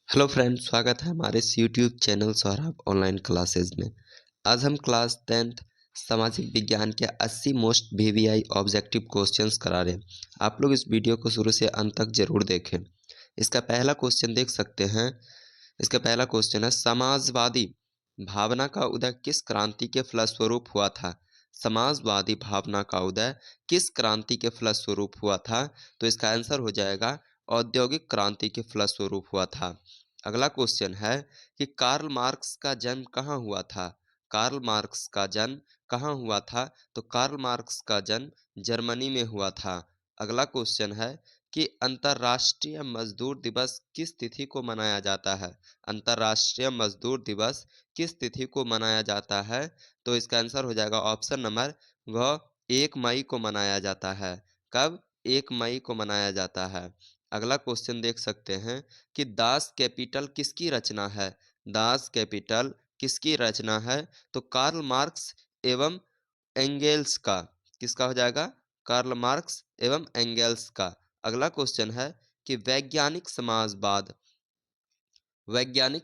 Hello friends, स्वागत है हमारे इस YouTube channel Saurabh online classes में। आज हम क्लास 10th सामाजिक विज्ञान के 80 मोस्ट वीवीआई ऑब्जेक्टिव क्वेश्चंस करा रहे हैं। आप लोग इस वीडियो को शुरू से अंत तक जरूर देखें। इसका पहला क्वेश्चन देख सकते हैं। इसका पहला क्वेश्चन है, समाजवादी भावना का उदय किस क्रांति के फलस्वरूप हुआ था? समाजवादी भावना का उदय किस क्रांति के फलस्वरूप हुआ था? तो इसका आंसर हो जाएगा औद्योगिक क्रांति के फलस्वरूप हुआ था। अगला क्वेश्चन है कि कार्ल मार्क्स का जन्म कहाँ हुआ था? कार्ल मार्क्स का जन्म कहाँ हुआ था? तो कार्ल मार्क्स का जन्म जर्मनी में हुआ था। अगला क्वेश्चन है कि अंतर्राष्ट्रीय मजदूर दिवस किस तिथि को मनाया जाता है? अंतर्राष्ट्रीय मजदूर दिवस किस तिथि को मनाया जाता है? तो इसका आंसर हो जाएगा ऑप्शन नंबर घ 1 मई को मनाया जाता है। कब? 1 मई को मनाया जाता है। अगला क्वेश्चन देख सकते हैं कि दास कैपिटल किसकी रचना है? दास कैपिटल किसकी रचना है? तो कार्ल मार्क्स एवं एंगेल्स का। किसका हो जाएगा? कार्ल मार्क्स एवं एंगेल्स का। अगला क्वेश्चन है कि वैज्ञानिक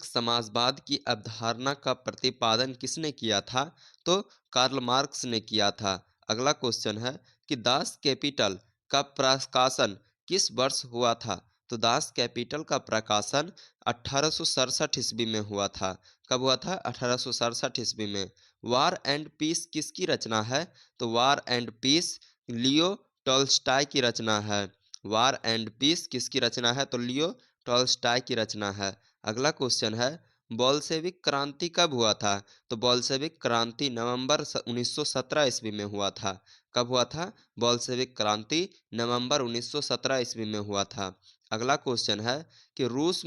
समाजवाद की अवधारणा का प्रतिपादन किसने किया था? तो कार्ल मार्क्स ने किया था। अगला क्वेश्चन है कि दास कैपिटल का प्रकाशन किस वर्ष हुआ था? तो दास कैपिटल का प्रकाशन 1867 ईस्वी में हुआ था। कब हुआ था? 1867 ईस्वी में। वार एंड पीस किसकी रचना है? तो war and piece Leo Tolstoy की रचना है। वार एंड पीस किसकी रचना है? तो लियो टॉल्स्टॉय की रचना है। अगला क्वेश्चन है, बोल्शेविक क्रांति कब हुआ था? तो बोल्शेविक क्रांति नवंबर 1917 ईस्वी में हुआ था। कब हुआ था? बोल्शेविक क्रांति नवंबर 1917 ईस्वी में हुआ था। अगला क्वेश्चन है कि रूस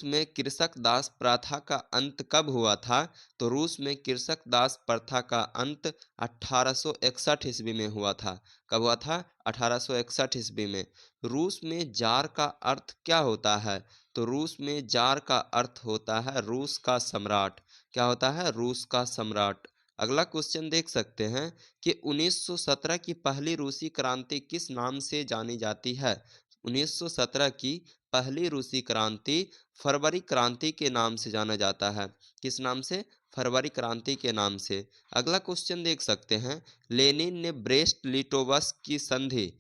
में कृषक दास प्रथा का अंत कब हुआ था? तो रूस में कृषक दास प्रथा का अंत 1861 ईस्वी में हुआ था। कब हुआ था? 1861 ईस्वी में। रूस में जार का अर्थ क्या होता है? तो रूस में जार का अर्थ होता है रूस का सम्राट। क्या होता है? रूस का सम्राट। अगला क्वेश्चन देख सकते हैं कि 1917 की पहली रूसी क्रांति किस नाम से जानी जाती है? 1917 की पहली रूसी क्रांति फरवरी क्रांति के नाम से जाना जाता है। किस नाम से? फरवरी क्रांति के नाम से। अगला क्वेश्चन देख सकते हैं, लेनिन ने ब्रेस्ट लिटोवस्क की संधि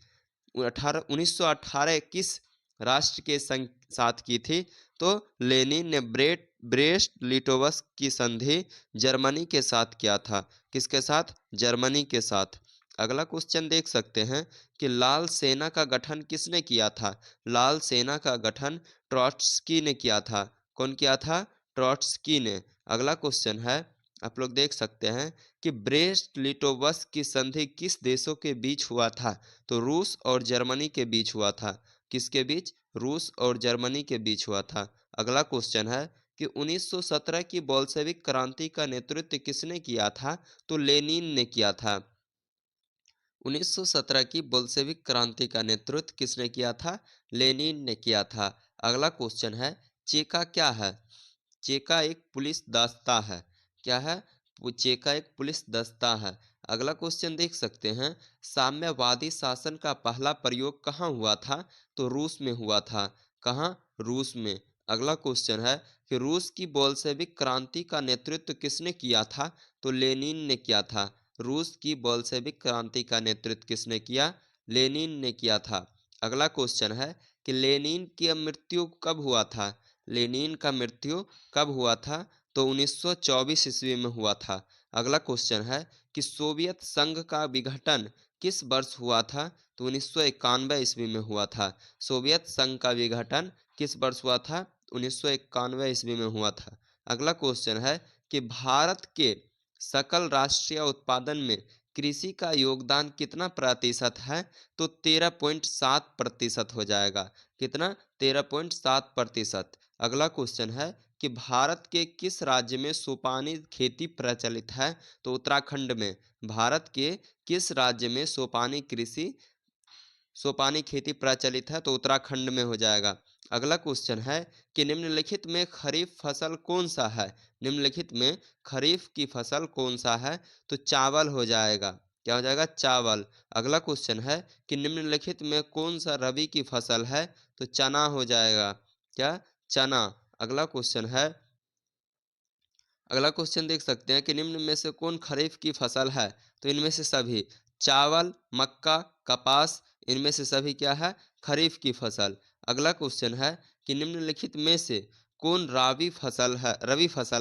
1918 किस राष्ट्र के साथ की थी? तो लेनिन ने ब्रेस्ट लिटोवस्क की संधि जर्मनी के साथ किया था। किसके साथ? जर्मनी के साथ। अगला क्वेश्चन देख सकते हैं कि लाल सेना का गठन किसने किया था? लाल सेना का गठन ट्रॉट्स्की ने किया था। कौन किया था? ट्रॉट्स्की ने। अगला क्वेश्चन है, आप लोग देख सकते हैं कि ब्रेस्ट लिटोवस्क की संधि किस देशों के बीच हुआ था? तो रूस और जर्मनी के बीच हुआ था। किसके बीच? रूस और जर्मनी के बीच हुआ था। अगला क्वेश्चन है कि 1917 की बोल्शेविक क्रांति का नेतृत्व किसने किया था? तो लेनिन ने किया था। 1917 की बोल्शेविक क्रांति का नेतृत्व किसने किया था? लेनिन ने किया था। अगला क्वेश्चन है, चेका क्या है? चेका एक पुलिस दस्ता है। क्या है? वो चेका एक पुलिस दस्ता है। अगला क्वेश्चन देख सकते हैं, साम्यवादी शासन का पहला प्रयोग कहाँ हुआ था? तो रूस में हुआ था। कहाँ? रूस में। अगला क्वेश्चन है कि रूस की बोल्शेविक क्रांति का नेतृत्व किसने किया था? तो लेनिन ने किया था। रूस की बोल्शेविक क्रांति का नेतृत्व किसने किया? लेनिन ने किया था। अगला क्वेश्चन है कि लेनिन की मृत्यु कब हुआ था? लेनिन का मृत्यु कब हुआ था? तो 1924 ईस्वी में हुआ था। अगला क्वेश्चन है कि सोवियत संघ का विघटन किस वर्ष हुआ था? तो 1991 ईस्वी में हुआ था। सोवियत संघ का विघटन किस वर्ष हुआ था? 1991 ईस्वी में हुआ था। अगला क्वेश्चन है कि भारत के सकल राष्ट्रीय उत्पादन में कृषि का योगदान कितना प्रतिशत है? तो 13.7% हो जाएगा। कितना? 13.7%। अगला क्वेश्चन है कि भारत के किस राज्य में सोपानी खेती प्रचलित है? तो उत्तराखंड में। भारत के किस राज्य में सोपानी खेती प्रचलित है? तो उत्तराखंड में हो जाएगा। अगला क्वेश्चन है कि निम्नलिखित में खरीफ फसल कौन सा है? निम्नलिखित में खरीफ की फसल कौन सा है? तो चावल हो जाएगा। क्या हो जाएगा? चावल। अगला क्वेश्चन है कि निम्नलिखित में कौन सा रबी की फसल है? तो चना हो जाएगा। क्या? चना। अगला क्वेश्चन है, अगला क्वेश्चन देख सकते हैं कि निम्न में से कौन खरीफ की फसल है? तो इनमें से सभी चावल, मक्का, कपास, इनमें से सभी क्या है? खरीफ की फसल। अगला क्वेश्चन है कि निम्नलिखित में से कौन रबी फसल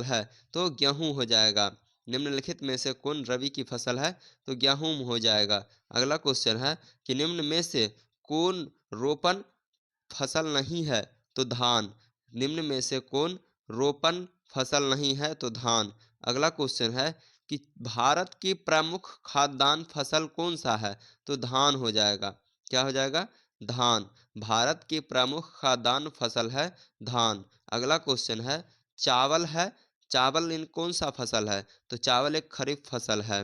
है? तो गेहूं हो जाएगा। निम्नलिखित में से कौन रबी की फसल है? तो गेहूं हो जाएगा। अगला क्वेश्चन है कि निम्न में से कौन रोपण फसल नहीं है? तो धान। निम्न में से कौन रोपण फसल नहीं है? तो धान। अगला क्वेश्चन है कि भारत की प्रमुख खाद्यान्न फसल कौन सा है? तो धान हो जाएगा। क्या हो जाएगा? धान। भारत की प्रमुख खाद्यान्न फसल है धान। अगला क्वेश्चन है, चावल है, चावल इन कौन सा फसल है? तो चावल एक खरीफ फसल है।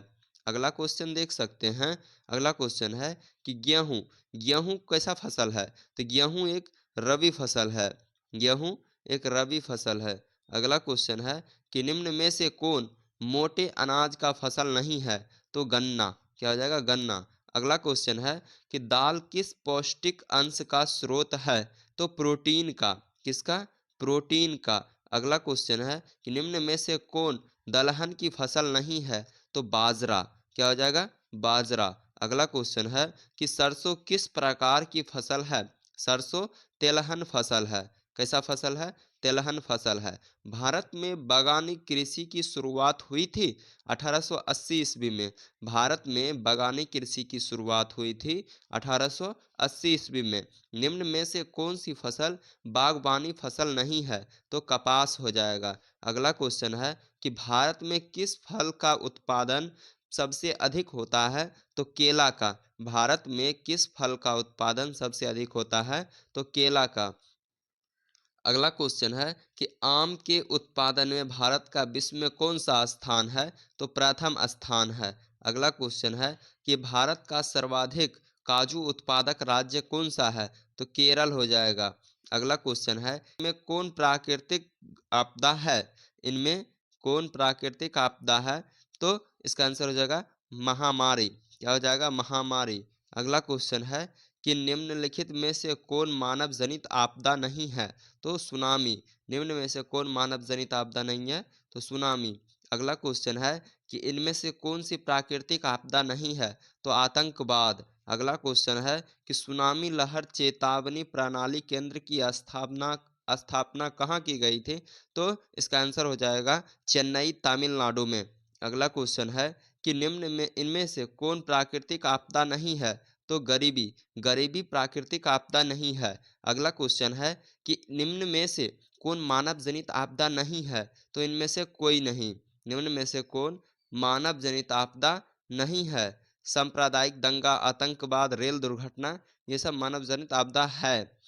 अगला क्वेश्चन देख सकते हैं, अगला क्वेश्चन है कि गेहूं, गेहूं कैसा फसल है? तो गेहूं एक रबी फसल है। गेहूं एक रबी फसल है। अगला क्वेश्चन है कि निम्न में से कौन मोटे अनाज का फसल नहीं है? तो गन्ना। क्या हो जाएगा? गन्ना। अगला क्वेश्चन है कि दाल किस पौष्टिक अंश का स्रोत है? तो प्रोटीन का। किसका? प्रोटीन का। अगला क्वेश्चन है कि निम्न में से कौन दलहन की फसल नहीं है? तो बाजरा। क्या हो जाएगा? बाजरा। अगला क्वेश्चन है कि सरसों किस प्रकार की फसल है? सरसों तेलहन फसल है। कैसा फसल है? तेलहन फसल है। भारत में बागानी कृषि की शुरुआत हुई थी 1880 ईस्वी में। भारत में बागानी कृषि की शुरुआत हुई थी 1880 ईस्वी में। निम्न में से कौन सी फसल बागवानी फसल नहीं है? तो कपास हो जाएगा। अगला क्वेश्चन है कि भारत में किस फल का उत्पादन सबसे अधिक होता है? तो केला का। भारत में किस फल का उत्पादन सबसे अधिक होता है? तो केला का। अगला क्वेश्चन है कि आम के उत्पादन में भारत का विश्व में कौन सा स्थान है? तो प्रथम स्थान है। अगला क्वेश्चन है कि भारत का सर्वाधिक काजू उत्पादक राज्य कौन सा है? तो केरल हो जाएगा। अगला क्वेश्चन है, इनमें कौन प्राकृतिक आपदा है? इनमें कौन प्राकृतिक आपदा है? तो इसका आंसर हो जाएगा महामारी। क्या हो जाएगा? महामारी। अगला क्वेश्चन है कि निम्नलिखित में से कौन मानव जनित आपदा नहीं है? तो सुनामी। निम्न में से कौन मानव जनित आपदा नहीं है? तो सुनामी। अगला क्वेश्चन है कि इनमें से कौन सी प्राकृतिक आपदा नहीं है? तो आतंकवाद। अगला क्वेश्चन है कि सुनामी लहर चेतावनी प्रणाली केंद्र की स्थापना स्थापना कहाँ की गई थी? तो इसका आंसर हो जाएगा चेन्नई, तमिलनाडु में। अगला क्वेश्चन है कि निम्न में इनमें से कौन प्राकृतिक आपदा नहीं है? तो गरीबी। गरीबी प्राकृतिक आपदा नहीं है। अगला क्वेश्चन है कि निम्न में से कौन मानव जनित आपदा नहीं है? तो इनमें से कोई नहीं। निम्न में से कौन मानव जनित आपदा नहीं है? सांप्रदायिक दंगा, आतंकवाद, रेल दुर्घटना, ये सब मानव जनित आपदा है।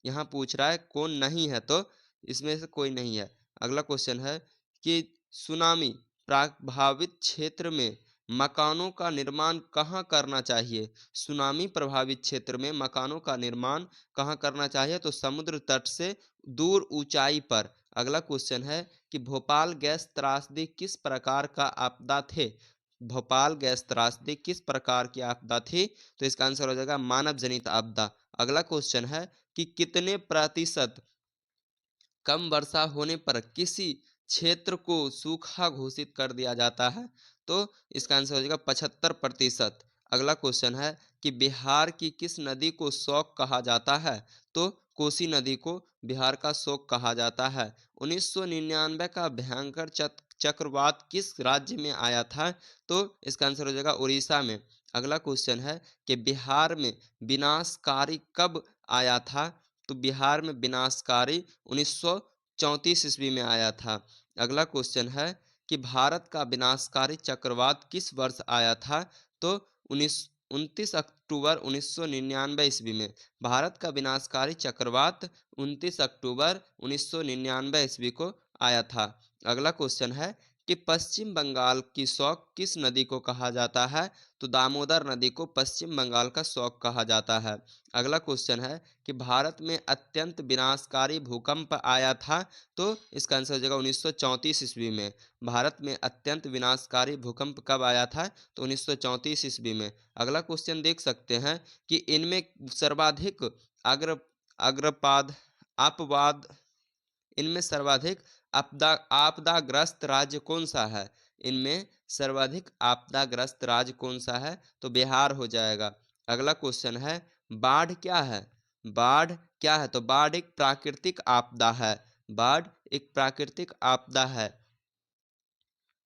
यहाँ पूछ रहा है कौन नहीं है, तो इसमें से कोई नहीं है। अगला क्वेश्चन है कि सुनामी प्रभावित क्षेत्र में मकानों का निर्माण कहाँ करना चाहिए? सुनामी प्रभावित क्षेत्र में मकानों का निर्माण कहाँ करना चाहिए? तो समुद्र तट से दूर ऊंचाई पर। अगला क्वेश्चन है कि भोपाल गैस त्रासदी किस प्रकार का आपदा थे? भोपाल गैस त्रासदी किस प्रकार की आपदा थी? तो इसका आंसर हो जाएगा मानव जनित आपदा। अगला क्वेश्चन है कि कितने प्रतिशत कम वर्षा होने पर किसी क्षेत्र को सूखा घोषित कर दिया जाता है? तो इसका आंसर हो जाएगा 75%। अगला क्वेश्चन है कि बिहार की किस नदी को शोक कहा जाता है? तो कोसी नदी को बिहार का शोक कहा जाता है। 1999 का भयंकर चक्रवात किस राज्य में आया था? तो इसका आंसर हो जाएगा उड़ीसा में। अगला क्वेश्चन है कि बिहार में विनाशकारी कब आया था? तो बिहार में विनाशकारी 1934 ईस्वी में आया था। अगला क्वेश्चन है कि भारत का विनाशकारी चक्रवात किस वर्ष आया था? तो 29 अक्टूबर 1999 ईस्वी में। भारत का विनाशकारी चक्रवात 29 अक्टूबर 1999 ईस्वी को आया था। अगला क्वेश्चन है कि पश्चिम बंगाल की शौक किस नदी को कहा जाता है? तो दामोदर नदी को पश्चिम बंगाल का शौक कहा जाता है। अगला क्वेश्चन है कि भारत में अत्यंत विनाशकारी भूकंप आया था? तो इसका आंसर हो जाएगा 1934 ईस्वी में। भारत में अत्यंत विनाशकारी भूकंप कब आया था? तो 1934 ईस्वी में। अगला क्वेश्चन देख सकते हैं कि इनमें सर्वाधिक अग्र अग्रपाद अपवाद इनमें सर्वाधिक आपदाग्रस्त राज्य कौन सा है? इनमें सर्वाधिक आपदाग्रस्त राज्य कौन सा है? तो बिहार हो जाएगा। अगला क्वेश्चन है, बाढ़ क्या है? बाढ़ क्या है? तो बाढ़ एक प्राकृतिक आपदा है। बाढ़ एक प्राकृतिक आपदा है।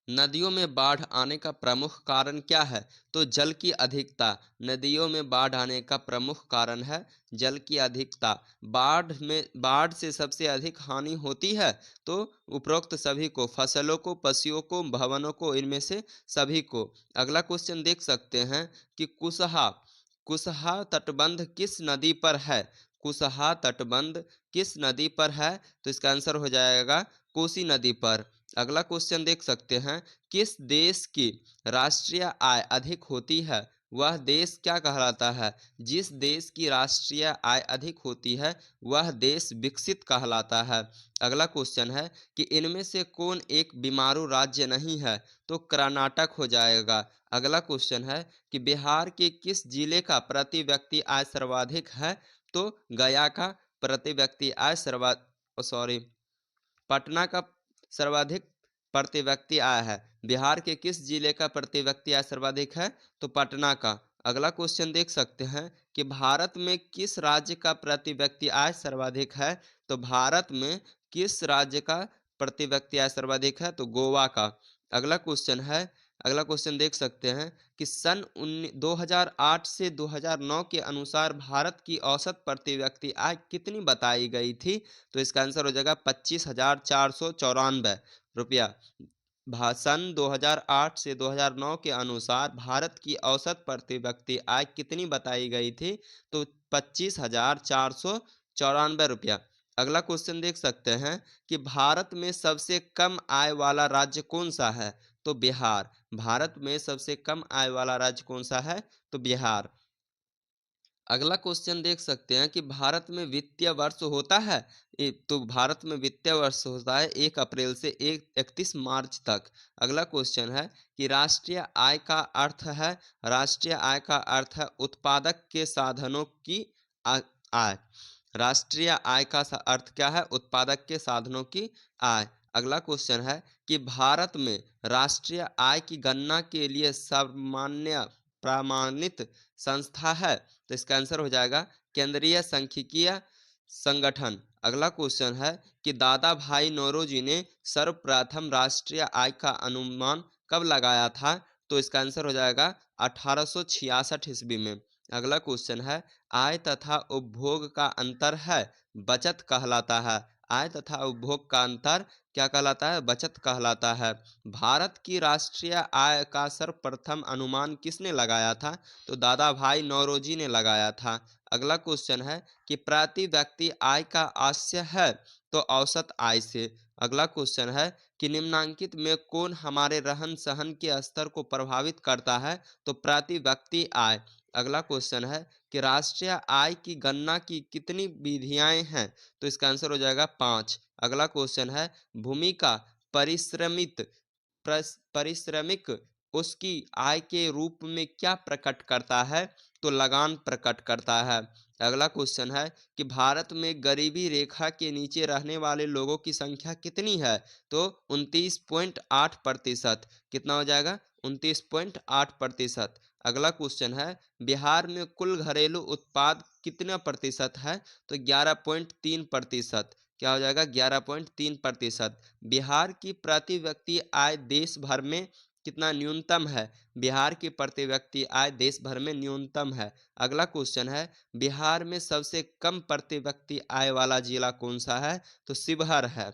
नदियों में बाढ़ आने का प्रमुख कारण क्या है? तो जल की अधिकता। नदियों में बाढ़ आने का प्रमुख कारण है जल की अधिकता। बाढ़ से सबसे अधिक हानि होती है तो उपरोक्त सभी को, फसलों को, पशुओं को, भवनों को, इनमें से सभी को। अगला क्वेश्चन देख सकते हैं कि कुसहा कुसहा तटबंध किस नदी पर है? कुसहा तटबंध किस नदी पर है? तो इसका आंसर हो जाएगा कोसी नदी पर। अगला क्वेश्चन देख सकते हैं, किस देश की राष्ट्रीय आय अधिक होती है? वह देश क्या कहलाता है? जिस देश की राष्ट्रीय आय अधिक होती है वह देश विकसित कहलाता है। अगला क्वेश्चन है कि इनमें से कौन एक बीमारू राज्य नहीं है? तो कर्नाटक हो जाएगा। अगला क्वेश्चन है कि बिहार के किस जिले का प्रति व्यक्ति आय सर्वाधिक है? तो गया का प्रति व्यक्ति आय सॉरी, पटना का सर्वाधिक प्रति व्यक्ति आय है। बिहार के किस जिले का प्रति व्यक्ति आय सर्वाधिक है? तो पटना का। अगला क्वेश्चन देख सकते हैं कि भारत में किस राज्य का प्रति व्यक्ति आय सर्वाधिक है? तो भारत में किस राज्य का प्रति व्यक्ति आय सर्वाधिक है? तो गोवा का। अगला क्वेश्चन है, अगला क्वेश्चन देख सकते हैं कि सन 2008 से 2009 के अनुसार भारत की औसत प्रति व्यक्ति आय कितनी बताई गई थी? तो इसका आंसर हो जाएगा 25,494 रुपया। सन 2008 से 2009 के अनुसार भारत की औसत प्रति व्यक्ति आय कितनी बताई गई थी? तो 25,494 रुपया। अगला क्वेश्चन देख सकते हैं कि भारत में सबसे कम आय वाला राज्य कौन सा है? तो बिहार। भारत में सबसे कम आय वाला राज्य कौन सा है? तो बिहार। अगला क्वेश्चन देख सकते हैं कि भारत में वित्तीय वर्ष होता है? तो भारत में वित्तीय वर्ष होता है 1 अप्रैल से 31 मार्च तक। अगला क्वेश्चन है कि राष्ट्रीय आय का अर्थ है, राष्ट्रीय आय का अर्थ है उत्पादक के साधनों की आय। राष्ट्रीय आय का अर्थ क्या है? उत्पादक के साधनों की आय। अगला क्वेश्चन है कि भारत में राष्ट्रीय आय की गणना के लिए सामान्य प्रमाणित संस्था है? तो इसका आंसर हो जाएगा केंद्रीय सांख्यिकीय संगठन। अगला क्वेश्चन है कि दादा भाई नौरोजी ने सर्वप्रथम राष्ट्रीय आय का अनुमान कब लगाया था? तो इसका आंसर हो जाएगा 1866 ईस्वी में। अगला क्वेश्चन है, आय तथा उपभोग का अंतर है बचत कहलाता है। आय तथा उपभोग का अंतर क्या कहलाता है? बचत कहलाता है। भारत की राष्ट्रीय आय का सर्वप्रथम अनुमान किसने लगाया था? तो दादा भाई नौरोजी ने लगाया था। अगला क्वेश्चन है कि प्रति व्यक्ति आय का आशय है? तो औसत आय से। अगला क्वेश्चन है कि निम्नांकित में कौन हमारे रहन सहन के स्तर को प्रभावित करता है? तो प्रति व्यक्ति आय। अगला क्वेश्चन है कि राष्ट्रीय आय की गणना की कितनी विधियां हैं? तो इसका आंसर हो जाएगा 5। अगला क्वेश्चन है, भूमि का परिश्रमित परिश्रमिक उसकी आय के रूप में क्या प्रकट करता है? तो लगान प्रकट करता है। अगला क्वेश्चन है कि भारत में गरीबी रेखा के नीचे रहने वाले लोगों की संख्या कितनी है? तो 29.8%। कितना हो जाएगा? 29.8%। अगला क्वेश्चन है, बिहार में कुल घरेलू उत्पाद कितना प्रतिशत है? तो 11.3%। क्या हो जाएगा? 11.3%। बिहार की प्रति व्यक्ति आय देश भर में कितना न्यूनतम है? बिहार की प्रति व्यक्ति आय देश भर में न्यूनतम है। अगला क्वेश्चन है, बिहार में सबसे कम प्रति व्यक्ति आय वाला जिला कौन सा है? तो शिवहर है।